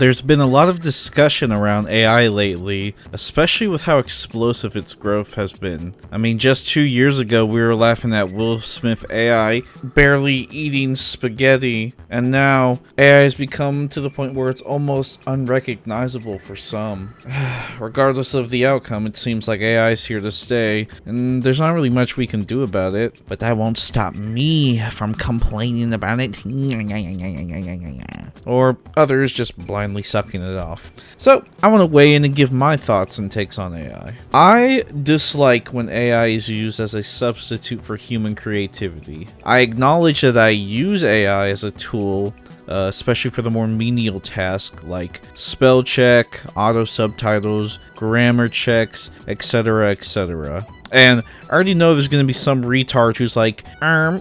There's been a lot of discussion around AI lately, especially with how explosive its growth has been. I mean, just 2 years ago we were laughing at Will Smith AI barely eating spaghetti, and now AI has become to the point where it's almost unrecognizable for some. Regardless of the outcome, it seems like AI is here to stay, and there's not really much we can do about it, but that won't stop me from complaining about it. Or others just blindly sucking it off. So, I want to weigh in and give my thoughts and takes on AI. I dislike when AI is used as a substitute for human creativity. I acknowledge that I use AI as a tool, especially for the more menial tasks like spell check, auto subtitles, grammar checks, etc., etc. And I already know there's going to be some retard who's like,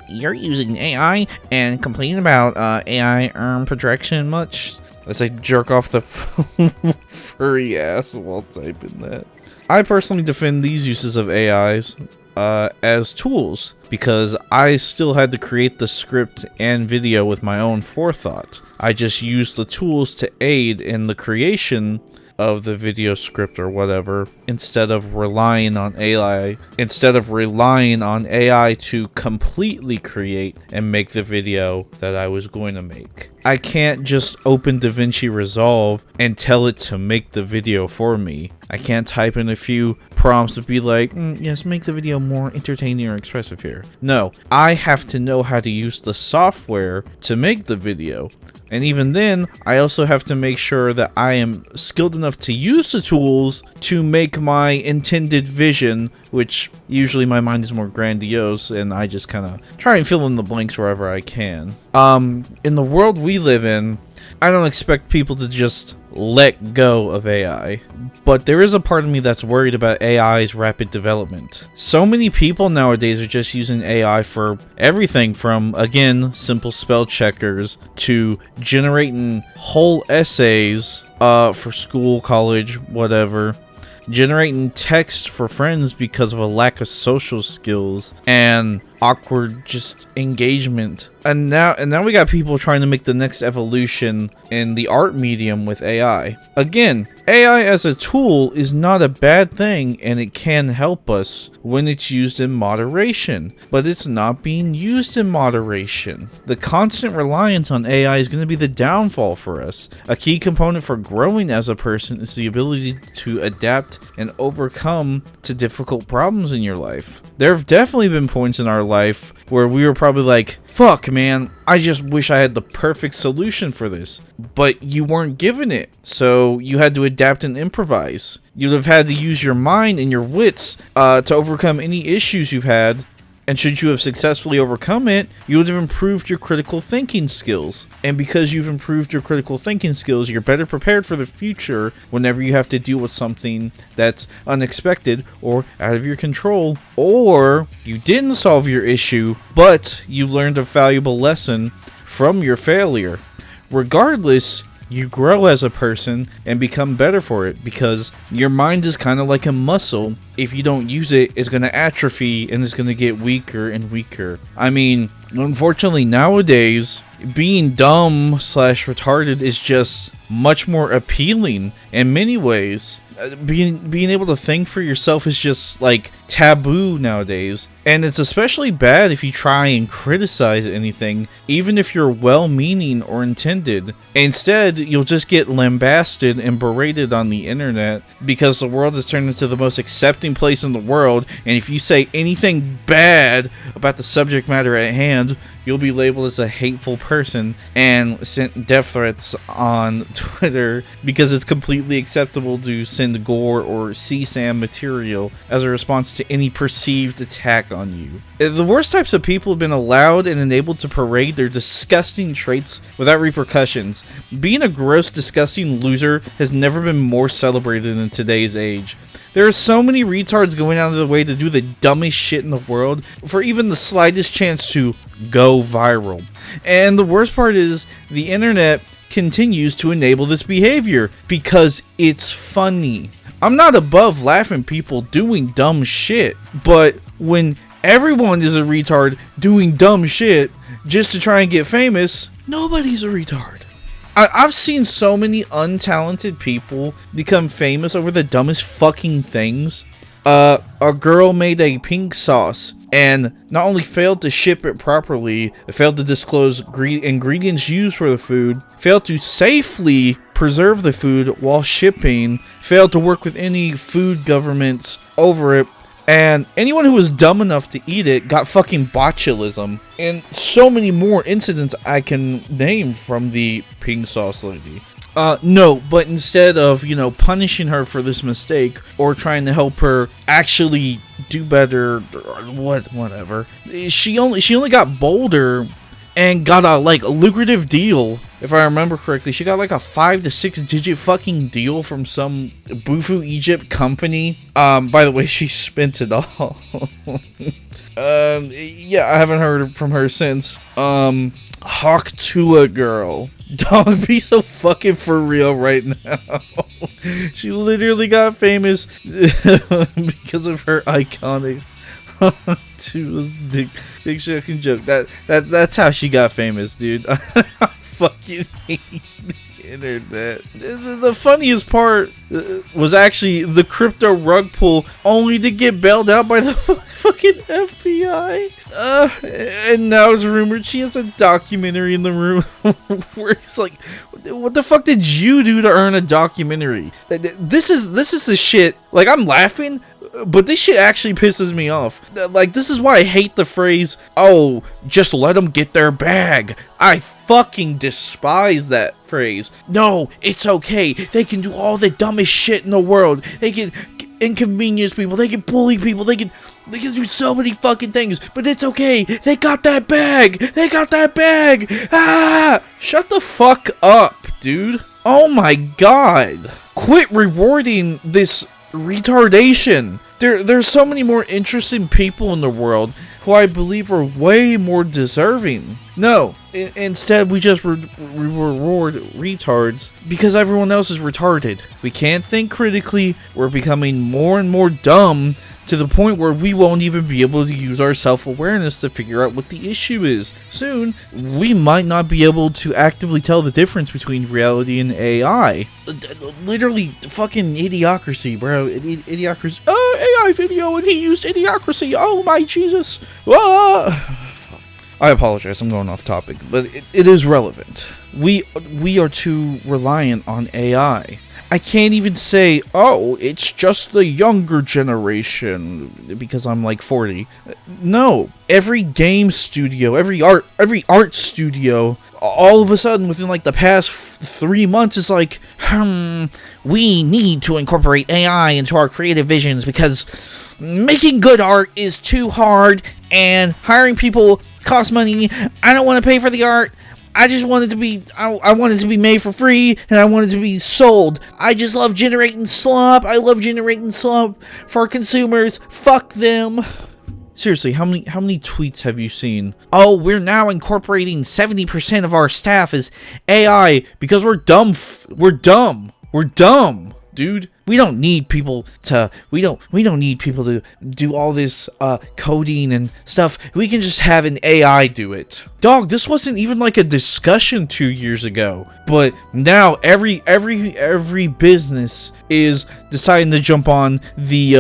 you're using AI and complaining about AI projection much? As I jerk off the furry ass while typing that. I personally defend these uses of AIs as tools, because I still had to create the script and video with my own forethought. I just used the tools to aid in the creation of the video script or whatever, instead of relying on AI to completely create and make the video that I was going to make. I can't just open DaVinci Resolve and tell it to make the video for me. I can't type in a few prompts to be like, yes, make the video more entertaining or expressive here. No, I have to know how to use the software to make the video. And even then, I also have to make sure that I am skilled enough to use the tools to make my intended vision, which usually my mind is more grandiose, and I just kind of try and fill in the blanks wherever I can. In the world we live in, I don't expect people to just let go of AI, but there is a part of me that's worried about AI's rapid development. So many people nowadays are just using AI for everything from, again, simple spell checkers to generating whole essays for school, college, whatever. Generating text for friends because of a lack of social skills and awkward just engagement. And now we got people trying to make the next evolution in the art medium with AI. Again, AI as a tool is not a bad thing, and it can help us when it's used in moderation, but it's not being used in moderation. The constant reliance on AI is going to be the downfall for us. A key component for growing as a person is the ability to adapt and overcome to difficult problems in your life. There have definitely been points in our life where we were probably like, fuck man, I just wish I had the perfect solution for this. But you weren't given it, so you had to adapt and improvise. You'd have had to use your mind and your wits to overcome any issues you've had. And should you have successfully overcome it, you would have improved your critical thinking skills. And because you've improved your critical thinking skills, you're better prepared for the future whenever you have to deal with something that's unexpected or out of your control. Or you didn't solve your issue, but you learned a valuable lesson from your failure. Regardless, you grow as a person and become better for it, because your mind is kind of like a muscle. If you don't use it, it's going to atrophy and it's going to get weaker and weaker. I mean, unfortunately nowadays, being dumb / retarded is just much more appealing in many ways. Being able to think for yourself is just like taboo nowadays, and it's especially bad if you try and criticize anything, even if you're well-meaning or intended. Instead, you'll just get lambasted and berated on the internet because the world has turned into the most accepting place in the world, and if you say anything bad about the subject matter at hand, you'll be labeled as a hateful person and sent death threats on Twitter because it's completely acceptable to send gore or CSAM material as a response to any perceived attack on you. The worst types of people have been allowed and enabled to parade their disgusting traits without repercussions. Being a gross, disgusting loser has never been more celebrated in today's age. There are so many retards going out of the way to do the dumbest shit in the world for even the slightest chance to go viral. And the worst part is, the internet continues to enable this behavior because it's funny. I'm not above laughing people doing dumb shit, but when everyone is a retard doing dumb shit just to try and get famous, nobody's a retard. I've seen so many untalented people become famous over the dumbest fucking things. A girl made a pink sauce and not only failed to ship it properly, it failed to disclose ingredients used for the food, failed to safely preserve the food while shipping, failed to work with any food governments over it, and anyone who was dumb enough to eat it got fucking botulism. And so many more incidents I can name from the pink sauce lady. No, but instead of, punishing her for this mistake or trying to help her actually do better or whatever, she only got bolder and got a lucrative deal. If I remember correctly, she got like a 5 to 6 digit fucking deal from some Bufu Egypt company. By the way, she spent it all. Yeah, I haven't heard from her since. Hawk Tua girl. Dog, be so fucking for real right now. She literally got famous because of her iconic Dick Shucking joke. That's how she got famous, dude. I fucking hate the internet. The funniest part was actually the crypto rug pull, only to get bailed out by the fucking FBI. And now it's rumored she has a documentary in the room where it's like, what the fuck did you do to earn a documentary? This is the shit. Like, I'm laughing, but this shit actually pisses me off. Like, this is why I hate the phrase, oh, just let them get their bag. I fucking despise that phrase. No, it's okay. They can do all the dumbest shit in the world. They can inconvenience people. They can bully people. They can do so many fucking things, but it's okay. They got that bag. They got that bag. Ah! Shut the fuck up, dude. Oh my god. Quit rewarding this retardation. There's so many more interesting people in the world who I believe are way more deserving. No, instead we just reward retards because everyone else is retarded. We can't think critically. We're becoming more and more dumb to the point where we won't even be able to use our self-awareness to figure out what the issue is. Soon, we might not be able to actively tell the difference between reality and AI. Literally, fucking idiocracy, bro. Idiocracy. Oh, AI video and he used idiocracy. Oh my Jesus. Ah. I apologize, I'm going off topic, but it is relevant. We are too reliant on AI. I can't even say, oh, it's just the younger generation, because I'm like 40. No, every game studio, every art studio, all of a sudden, within like the past 3 months, is like, we need to incorporate AI into our creative visions because making good art is too hard and hiring people costs money. I don't want to pay for the art. I just want it to be, I want it to be made for free, and I want it to be sold. I just love generating slop. I love generating slop for consumers. Fuck them. Seriously, how many tweets have you seen? Oh, we're now incorporating 70% of our staff as AI because we're dumb. We're dumb. We're dumb, dude. We don't need people to we don't need people to do all this coding and stuff. We can just have an AI do it. Dog, this wasn't even like a discussion 2 years ago. But now every business is deciding to jump on the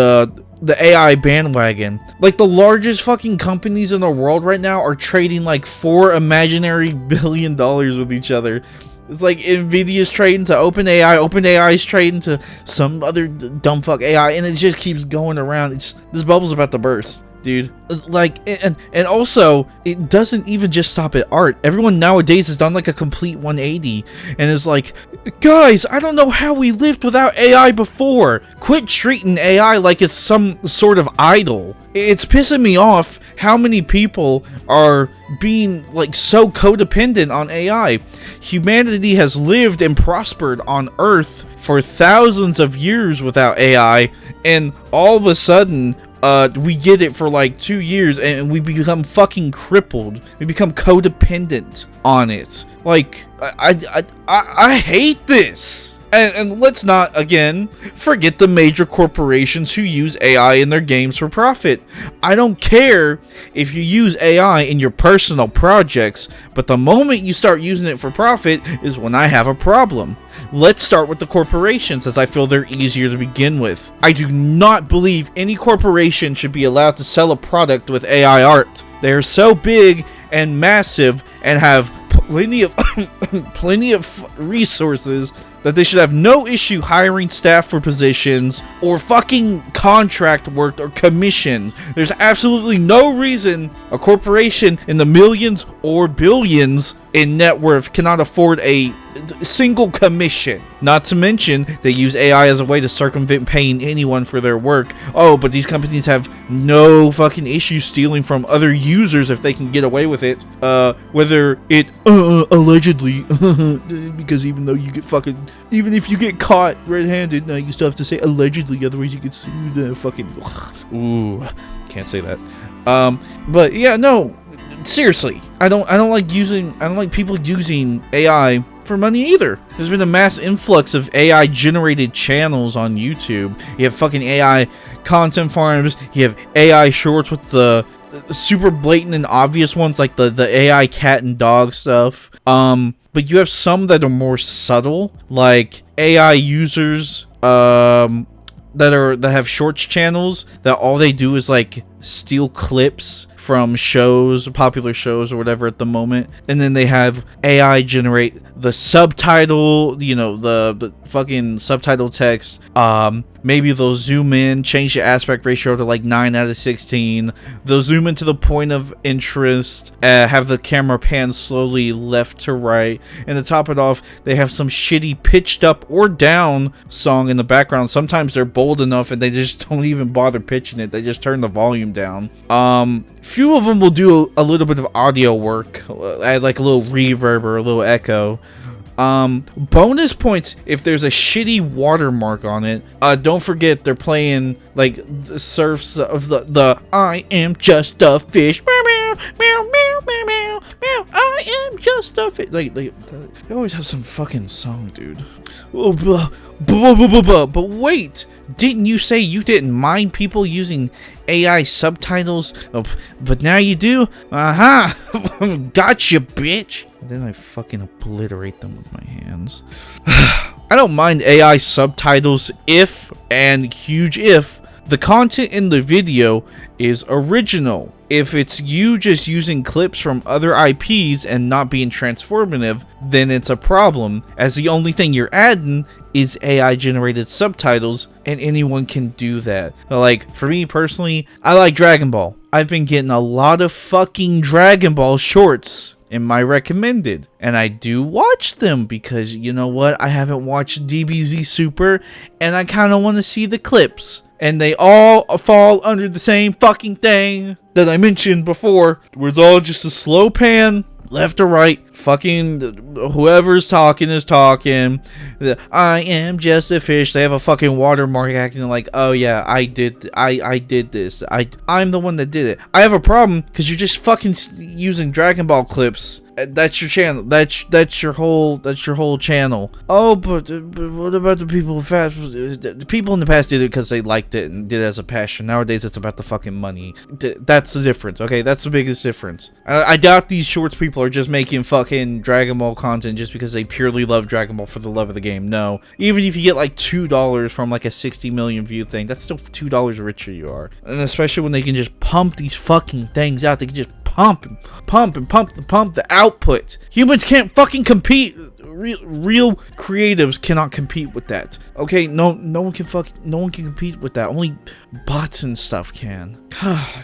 AI bandwagon. Like, the largest fucking companies in the world right now are trading like $4 imaginary billion with each other. It's like Nvidia's trading to OpenAI, OpenAI's trading to some other dumb fuck AI, and it just keeps going around. This bubble's about to burst, dude. Like, and also, it doesn't even just stop at art. Everyone nowadays has done like a complete 180, and is like, guys, I don't know how we lived without AI before. Quit treating AI like it's some sort of idol. It's pissing me off how many people are being like so codependent on AI. Humanity has lived and prospered on Earth for thousands of years without AI, and all of a sudden, we get it for like 2 years and we become fucking crippled. We become codependent on it. Like, I hate this. And let's not, again, forget the major corporations who use AI in their games for profit. I don't care if you use AI in your personal projects, but the moment you start using it for profit is when I have a problem. Let's start with the corporations, as I feel they're easier to begin with. I do not believe any corporation should be allowed to sell a product with AI art. They are so big and massive and have plenty of resources that they should have no issue hiring staff for positions or fucking contract work or commissions. There's absolutely no reason a corporation in the millions or billions in net worth cannot afford a single commission. Not to mention, they use AI as a way to circumvent paying anyone for their work. Oh, but these companies have no fucking issue stealing from other users if they can get away with it. Whether it, allegedly, because even though you get fucking, even if you get caught red-handed, now you still have to say allegedly, otherwise you get sued, ooh, can't say that. But yeah, no, seriously, I don't like people using AI for money either. There's been a mass influx of AI generated channels on YouTube. You have fucking AI content farms, you have AI shorts with the super blatant and obvious ones like the AI cat and dog stuff. But you have some that are more subtle, like AI users that have shorts channels that all they do is like steal clips from shows, popular shows or whatever at the moment, and then they have AI generate the subtitle, you know, the fucking subtitle text. Maybe they'll zoom in, change the aspect ratio to like 9/16. They'll zoom into the point of interest, have the camera pan slowly left to right, and to top it off, they have some shitty pitched up or down song in the background. Sometimes they're bold enough and they just don't even bother pitching it. They just turn the volume down. Few of them will do a little bit of audio work, add like a little reverb or a little echo. Bonus points if there's a shitty watermark on it. Don't forget they're playing like the surfs of the I am just a fish. Meow, meow, meow, meow, meow, meow. I am just a fish. Like they always have some fucking song, dude. But wait, didn't you say you didn't mind people using AI subtitles? Oh, but now you do? Gotcha, bitch. And then I fucking obliterate them with my hands. I don't mind AI subtitles if, and huge if, the content in the video is original. If it's you just using clips from other IPs and not being transformative, then it's a problem, as the only thing you're adding is AI generated subtitles, and anyone can do that. Like, for me personally, I like Dragon Ball. I've been getting a lot of fucking Dragon Ball shorts in my recommended, and I do watch them because, you know what, I haven't watched DBZ Super, and I kind of want to see the clips. And they all fall under the same fucking thing that I mentioned before, where it's all just a slow pan, left to right, fucking whoever's talking is talking. I am just a fish. They have a fucking watermark acting like, oh yeah, I did this. I'm the one that did it. I have a problem because you're just fucking using Dragon Ball clips. That's your channel. That's your whole channel. Oh, but what about the people in the past? The people in the past did it because they liked it and did it as a passion. Nowadays, it's about the fucking money. That's the difference. Okay, that's the biggest difference. I doubt these shorts people are just making fucking Dragon Ball content just because they purely love Dragon Ball for the love of the game. No, even if you get like $2 from like a 60 million view thing, that's still $2 richer you are. And especially when they can just pump these fucking things out, they can just pump the output. Humans can't fucking compete. Real creatives cannot compete with that. Okay, no one can compete with that. Only bots and stuff can.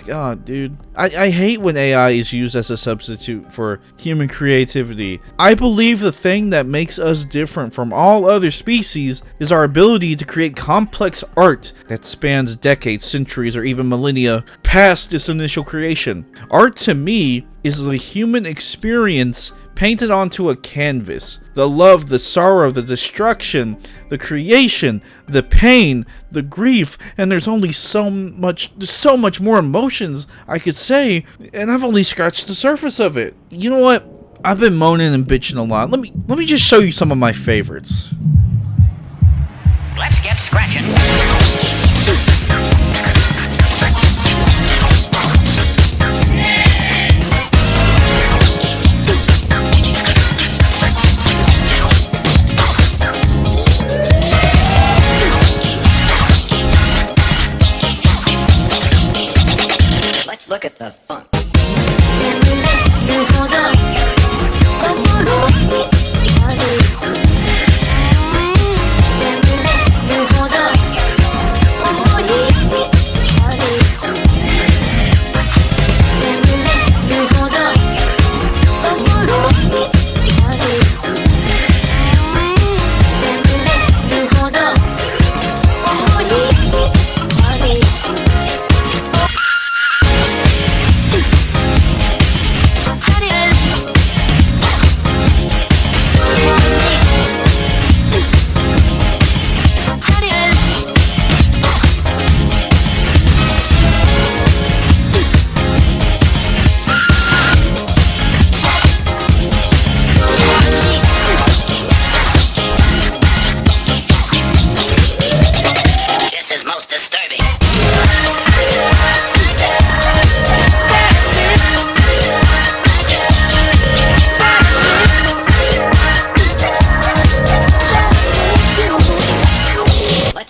God, dude. I hate when AI is used as a substitute for human creativity. I believe the thing that makes us different from all other species is our ability to create complex art that spans decades, centuries, or even millennia past its initial creation. Art, to me, is the human experience painted onto a canvas. The love, the sorrow, the destruction, the creation, the pain, the grief, and there's only so much more emotions I could say, and I've only scratched the surface of it. You know what? I've been moaning and bitching a lot. Let me just show you some of my favorites. scratching. Let's look at the funk.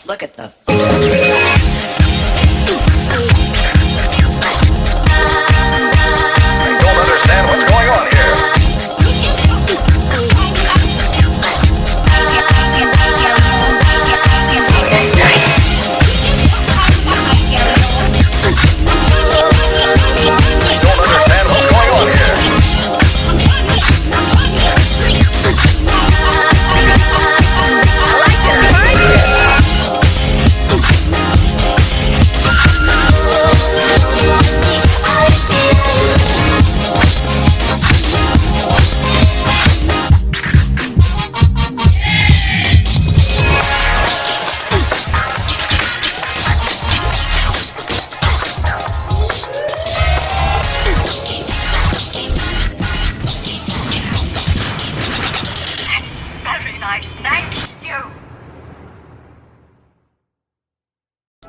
Look at the I don't understand what's going on here.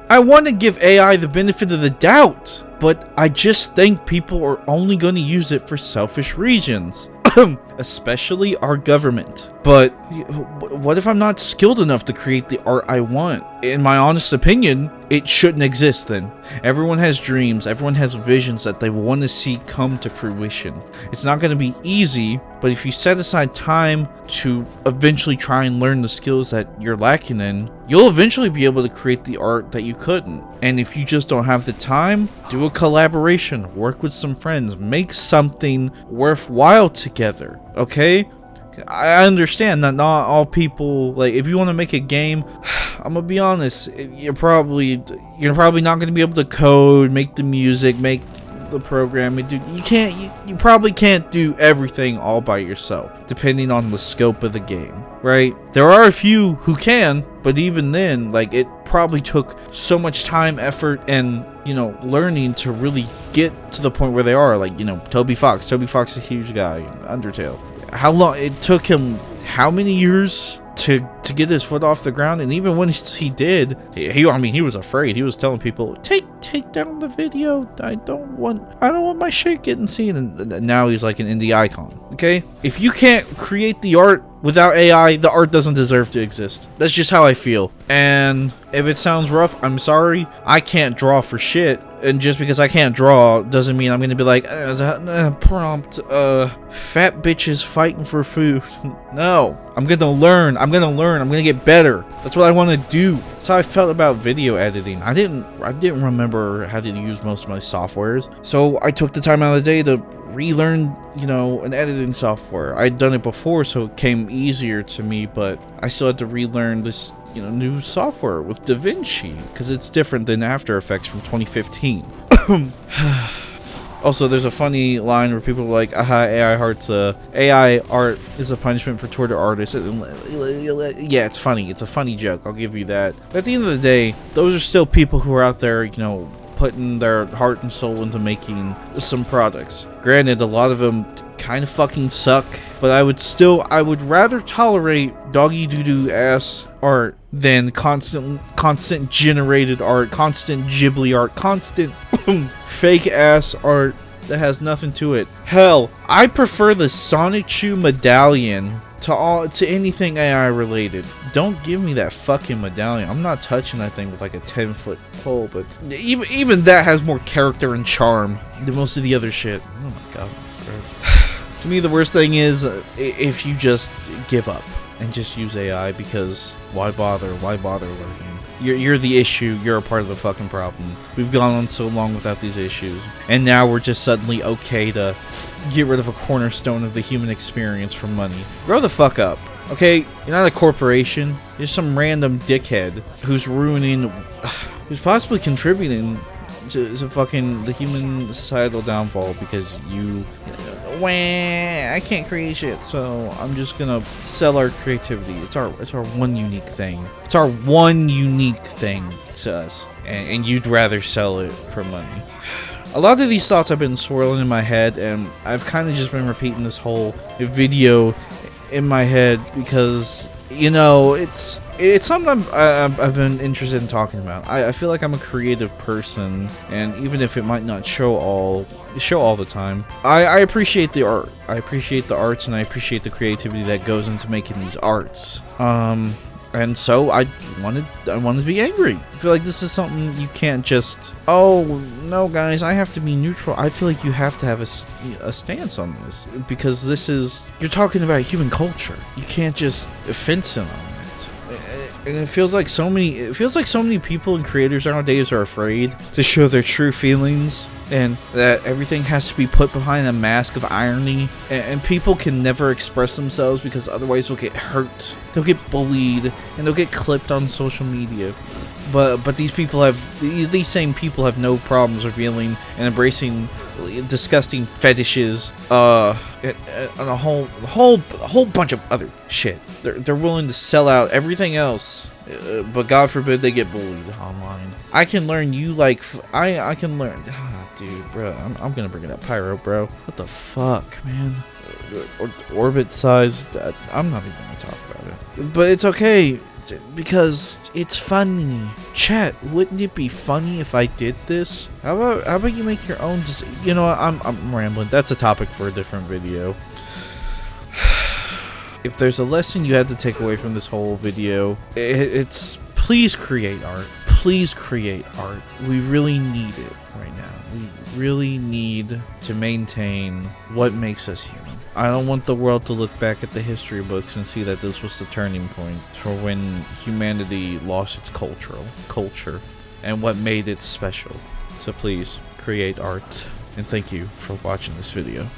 I want to give AI the benefit of the doubt, but I just think people are only going to use it for selfish reasons. Especially our government. But what if I'm not skilled enough to create the art I want? In my honest opinion, it shouldn't exist then. Everyone has dreams, everyone has visions that they want to see come to fruition. It's not going to be easy, but if you set aside time to eventually try and learn the skills that you're lacking in, you'll eventually be able to create the art that you couldn't. And if you just don't have the time, do a collaboration, work with some friends, make something worthwhile together, okay? I understand that not all people, like, if you want to make a game, I'm gonna be honest, you're probably not gonna be able to code, make the music, make the program. You probably can't do everything all by yourself, depending on the scope of the game, right? There are a few who can, but even then, like, it probably took so much time, effort, and, you know, learning to really get to the point where they are. Like, you know, Toby Fox is a huge guy, Undertale. How long it took him, how many years to get his foot off the ground? And even when he did, he was afraid. He was telling people, take down the video. I don't want my shit getting seen. And now he's like an indie icon. Okay, if you can't create the art without AI, the art doesn't deserve to exist. That's just how I feel. And if it sounds rough, I'm sorry. I can't draw for shit. And just because I can't draw doesn't mean I'm gonna be like, prompt, fat bitches fighting for food. No, I'm gonna learn. I'm gonna get better. That's what I want to do. That's how I felt about video editing. I didn't remember how to use most of my softwares, so I took the time out of the day to relearn, you know, an editing software. I'd done it before, so it came easier to me, but I still had to relearn this, you know, new software with DaVinci, because it's different than After Effects from 2015. Also, there's a funny line where people are like, aha, AI art is a punishment for Twitter artists. Yeah, it's funny. It's a funny joke. I'll give you that. But at the end of the day, those are still people who are out there, you know, putting their heart and soul into making some products. Granted, a lot of them kind of fucking suck, but I would rather tolerate doggy doo-doo ass art than constant generated art, constant Ghibli art, constant fake ass art that has nothing to it. Hell, I prefer the Sonic Shoe medallion to anything AI related. Don't give me that fucking medallion. I'm not touching that thing with like a 10-foot pole, but even that has more character and charm than most of the other shit. Oh my god. To me, the worst thing is if you just give up and just use AI, because why bother? Why bother learning? You're the issue. You're a part of the fucking problem. We've gone on so long without these issues, and now we're just suddenly okay to get rid of a cornerstone of the human experience for money. Grow the fuck up, okay? You're not a corporation. You're some random dickhead who's ruining, who's possibly contributing to fucking the human societal downfall because I can't create shit, so I'm just gonna sell our creativity. It's our one unique thing. It's our one unique thing to us, and you'd rather sell it for money. A lot of these thoughts have been swirling in my head, and I've kind of just been repeating this whole video in my head because, you know, it's something I've been interested in talking about. I feel like I'm a creative person, and even if it might not show all the time, I appreciate the art. I appreciate the arts, and I appreciate the creativity that goes into making these arts. And so I wanted to be angry. I feel like this is something you can't just, oh no guys, I have to be neutral. I feel like you have to have a stance on this, because you're talking about human culture. You can't just fence it on it. And it feels like so many people and creators nowadays are afraid to show their true feelings, and that everything has to be put behind a mask of irony, and people can never express themselves because otherwise they'll get hurt, they'll get bullied, and they'll get clipped on social media. But these same people have no problems revealing and embracing disgusting fetishes, and a whole bunch of other shit. They're willing to sell out everything else, but God forbid they get bullied online. I can learn I can learn. Dude, bro, I'm gonna bring it up. Pyro, bro. What the fuck, man? Orbit size. I'm not even gonna talk about it. But it's okay, because it's funny. Chat, wouldn't it be funny if I did this? How about you make your own? You know what? I'm rambling. That's a topic for a different video. If there's a lesson you had to take away from this whole video, it's please create art. Please create art. We really need it right now. We really need to maintain what makes us human. I don't want the world to look back at the history books and see that this was the turning point for when humanity lost its culture and what made it special. So please create art, and thank you for watching this video.